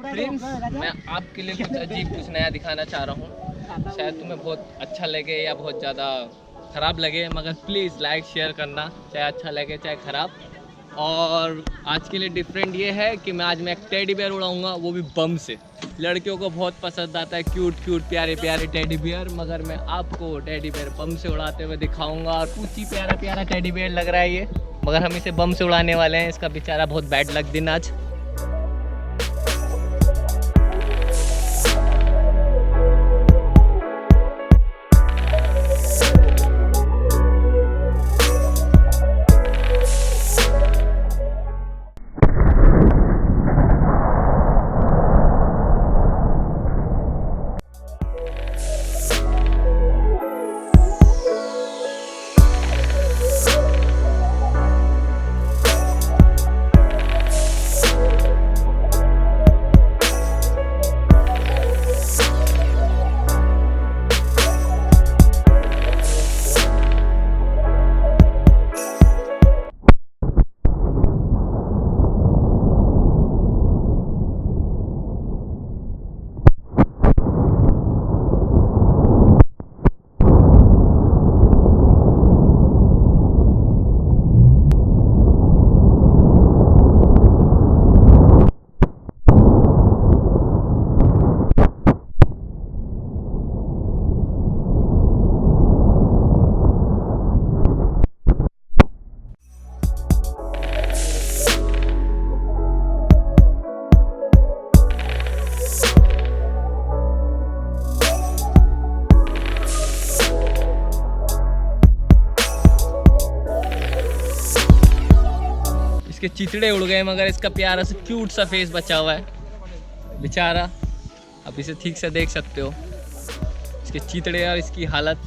Friends, मैं आपके लिए कुछ अजीब कुछ नया दिखाना चाह रहा हूँ। शायद तुम्हें बहुत अच्छा लगे या बहुत ज़्यादा ख़राब लगे, मगर प्लीज़ लाइक शेयर करना, चाहे अच्छा लगे चाहे ख़राब। और आज के लिए डिफरेंट ये है कि मैं आज एक टेडी बियर उड़ाऊँगा, वो भी बम से। लड़कियों को बहुत पसंद आता है क्यूट क्यूट प्यारे प्यारे टेडी बियर, मगर मैं आपको टेडी बियर बम से उड़ाते हुए दिखाऊँगा। और कुछ ही प्यारा प्यारा टेडी बियर लग रहा है ये, मगर हम इसे बम से उड़ाने वाले हैं। इसका बेचारा बहुत बैड लक दिन आज। इसके चितड़े उड़ गए, मगर इसका प्यारा सा क्यूट सा फेस बचा हुआ है बेचारा। आप इसे ठीक से देख सकते हो, इसके चितड़े और इसकी हालत।